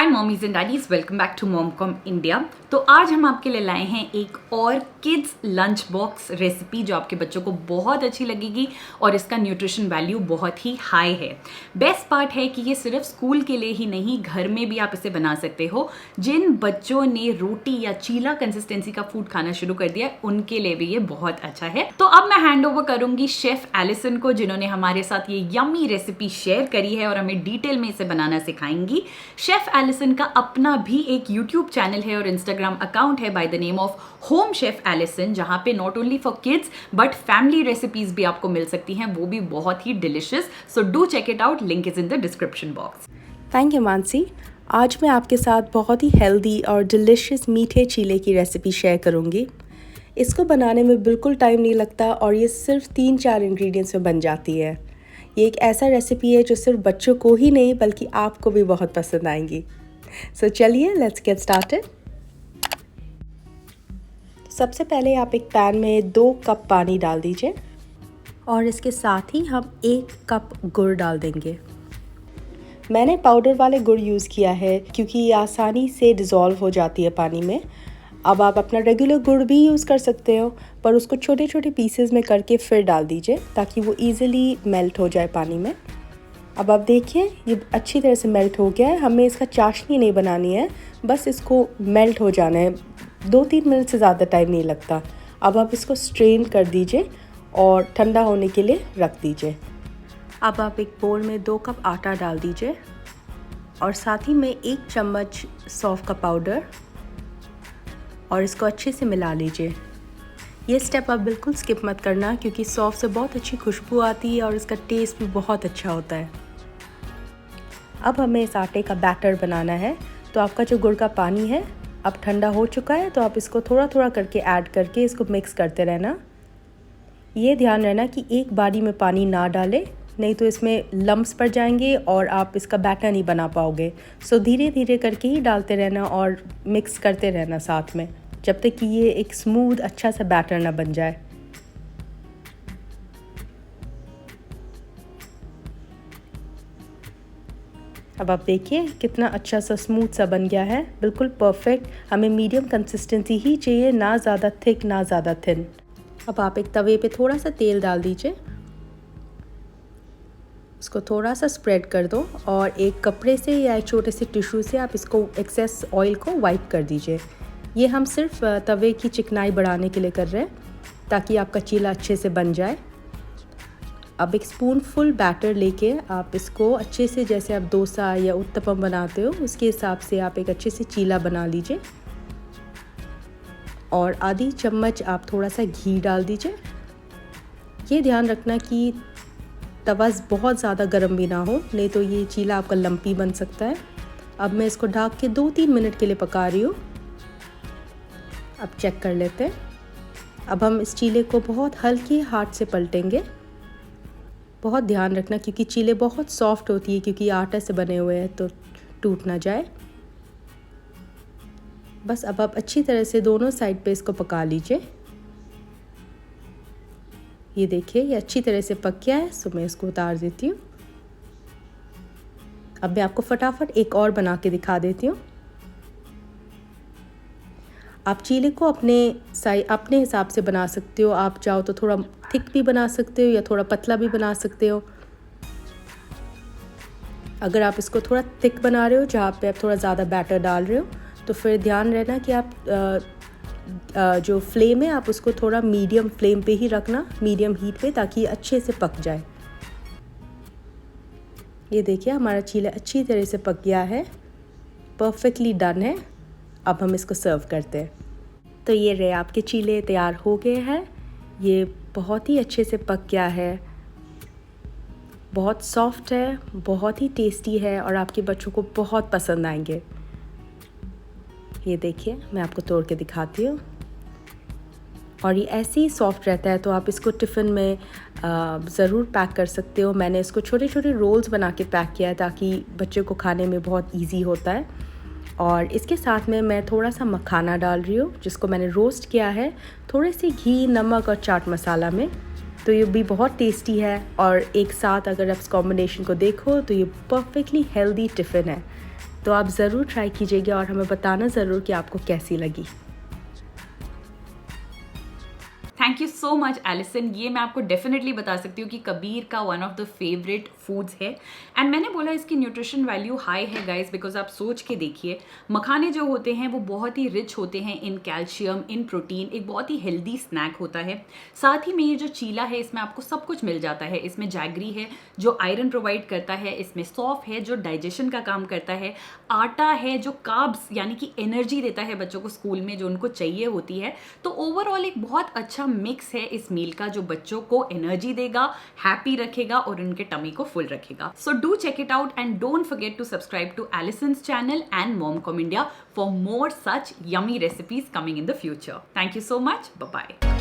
Hi mommies and daddies, welcome back to Momcom India. तो आज हम आपके लिए लाए हैं एक और किड्स लंच बॉक्स रेसिपी जो आपके बच्चों को बहुत अच्छी लगेगी और इसका न्यूट्रिशन वैल्यू बहुत ही हाई है। बेस्ट पार्ट है कि ये सिर्फ स्कूल के लिए ही नहीं, घर में भी आप इसे बना सकते हो। जिन बच्चों ने रोटी या चीला कंसिस्टेंसी का फूड खाना शुरू कर दिया उनके लिए भी ये बहुत अच्छा है। तो अब मैं हैंड ओवर करूंगी शेफ एलिसन को, जिन्होंने हमारे साथ ये यम्मी रेसिपी शेयर करी है और हमें डिटेल में इसे बनाना सिखाएंगी। शेफ एलिसन का अपना भी एक यूट्यूब चैनल है और इंस्टाग्राम अकाउंट है by the name of home chef Alison, जहां पे not only for kids but family recipes भी आपको मिल सकती हैं, वो भी बहुत ही delicious. So do check it out, link is in the description box. Thank you Mansi. आज मैं आपके साथ बहुत ही हेल्दी और डिलिशियस मीठे चीले की रेसिपी शेयर करूंगी। इसको बनाने में बिल्कुल टाइम नहीं लगता और ये सिर्फ 3-4 इंग्रेडिएंट्स में बन जाती है। ये एक ऐसा रेसिपी है जो सिर्फ बच्चों को ही नहीं बल्कि आपको भी बहुत पसंद आएंगी। सो चलिए लेट्स गेट स्टार्टेड। सबसे पहले आप एक पैन में 2 कप पानी डाल दीजिए और इसके साथ ही हम 1 कप गुड़ डाल देंगे। मैंने पाउडर वाले गुड़ यूज़ किया है क्योंकि ये आसानी से डिज़ोल्व हो जाती है पानी में। अब आप अपना रेगुलर गुड़ भी यूज़ कर सकते हो, पर उसको छोटे छोटे पीसेस में करके फिर डाल दीजिए ताकि वो इजीली मेल्ट हो जाए पानी में। अब आप देखिए ये अच्छी तरह से मेल्ट हो गया है। हमें इसका चाशनी नहीं बनानी है, बस इसको मेल्ट हो जाना है। 2-3 मिनट से ज़्यादा टाइम नहीं लगता। अब आप इसको स्ट्रेन कर दीजिए और ठंडा होने के लिए रख दीजिए। अब आप एक बोल में 2 कप आटा डाल दीजिए और साथ ही में 1 चम्मच सौंफ का पाउडर और इसको अच्छे से मिला लीजिए। ये स्टेप आप बिल्कुल स्किप मत करना क्योंकि सौंफ से बहुत अच्छी खुशबू आती है और इसका टेस्ट भी बहुत अच्छा होता है। अब हमें इस आटे का बैटर बनाना है। तो आपका जो गुड़ का पानी है अब ठंडा हो चुका है, तो आप इसको थोड़ा थोड़ा करके ऐड करके इसको मिक्स करते रहना। ये ध्यान रहना कि एक बारी में पानी ना डालें, नहीं तो इसमें लम्प्स पड़ जाएंगे और आप इसका बैटर नहीं बना पाओगे। सो धीरे धीरे करके ही डालते रहना और मिक्स करते रहना साथ में, जब तक कि ये एक स्मूथ अच्छा सा बैटर ना बन जाए। अब आप देखिए कितना अच्छा सा स्मूथ सा बन गया है, बिल्कुल परफेक्ट। हमें मीडियम कंसिस्टेंसी ही चाहिए, ना ज़्यादा थिक ना ज़्यादा थिन। अब आप एक तवे पे थोड़ा सा तेल डाल दीजिए, इसको थोड़ा सा स्प्रेड कर दो और एक कपड़े से या एक छोटे से टिश्यू से आप इसको एक्सेस ऑयल को वाइप कर दीजिए। ये हम सिर्फ तवे की चिकनाई बढ़ाने के लिए कर रहे हैं ताकि आपका चीला अच्छे से बन जाए। अब एक स्पून फुल बैटर लेके आप इसको अच्छे से, जैसे आप डोसा या उत्तपम बनाते हो उसके हिसाब से आप एक अच्छे से चीला बना लीजिए और आधी चम्मच आप थोड़ा सा घी डाल दीजिए। ये ध्यान रखना कि तवा बहुत ज़्यादा गर्म भी ना हो, नहीं तो ये चीला आपका लंपी बन सकता है। अब मैं इसको ढक के 2-3 मिनट के लिए पका रही हूँ। अब चेक कर लेते हैं। अब हम इस चीले को बहुत हल्के हाथ से पलटेंगे। बहुत ध्यान रखना क्योंकि चीले बहुत सॉफ्ट होती है, क्योंकि आटे से बने हुए हैं तो टूट ना जाए। बस अब आप अच्छी तरह से दोनों साइड पे इसको पका लीजिए। ये देखिए ये अच्छी तरह से पक गया है, सो मैं इसको उतार देती हूँ। अब मैं आपको फटाफट एक और बना के दिखा देती हूँ। आप चीले को अपने हिसाब से बना सकते हो। आप चाहो तो थोड़ा थिक भी बना सकते हो या थोड़ा पतला भी बना सकते हो। अगर आप इसको थोड़ा थिक बना रहे हो, जहाँ पे आप थोड़ा ज़्यादा बैटर डाल रहे हो, तो फिर ध्यान रहना कि आप जो फ्लेम है आप उसको थोड़ा मीडियम फ्लेम पे ही रखना, मीडियम हीट पे, ताकि अच्छे से पक जाए। ये देखिए हमारा चीला अच्छी तरह से पक गया है, परफेक्टली डन है। अब हम इसको सर्व करते हैं। तो ये रहे आपके चीले तैयार हो गए हैं। ये बहुत ही अच्छे से पक गया है, बहुत सॉफ्ट है, बहुत ही टेस्टी है और आपके बच्चों को बहुत पसंद आएंगे। ये देखिए मैं आपको तोड़ के दिखाती हूँ और ये ऐसे ही सॉफ्ट रहता है, तो आप इसको टिफ़िन में ज़रूर पैक कर सकते हो। मैंने इसको छोटे छोटे रोल्स बना के पैक किया है ताकि बच्चे को खाने में बहुत इजी होता है। और इसके साथ में मैं थोड़ा सा मखाना डाल रही हूँ, जिसको मैंने रोस्ट किया है थोड़े से घी, नमक और चाट मसाला में। तो ये भी बहुत टेस्टी है और एक साथ अगर आप इस कॉम्बिनेशन को देखो तो ये परफेक्टली हेल्दी टिफ़िन है। तो आप ज़रूर ट्राई कीजिएगा और हमें बताना ज़रूर कि आपको कैसी लगी। Thank you so much Alison. ये मैं आपको डेफिनेटली बता सकती हूँ कि कबीर का one of the favourite foods है। एंड मैंने बोला इसकी न्यूट्रिशन वैल्यू हाई है गाइस, बिकॉज आप सोच के देखिए, मखाने जो होते हैं वो बहुत ही रिच होते हैं इन कैल्शियम, इन प्रोटीन, एक बहुत ही हेल्दी स्नैक होता है। साथ ही में ये जो चीला है इसमें आपको सब कुछ मिल जाता है। इसमें जैगरी है जो आयरन प्रोवाइड करता है, इसमें सौंफ है जो डाइजेशन का काम करता है, आटा है जो कार्ब्स यानी कि एनर्जी देता है बच्चों को स्कूल में जो उनको चाहिए होती है। तो ओवरऑल एक बहुत अच्छा मिक्स है इस मील का जो बच्चों को एनर्जी देगा, हैप्पी रखेगा और उनके टमी को फुल रखेगा। So do check it out and don't forget to subscribe to Alison's channel and Momcom India for more such yummy recipes coming in the future. Thank you so much. Bye bye.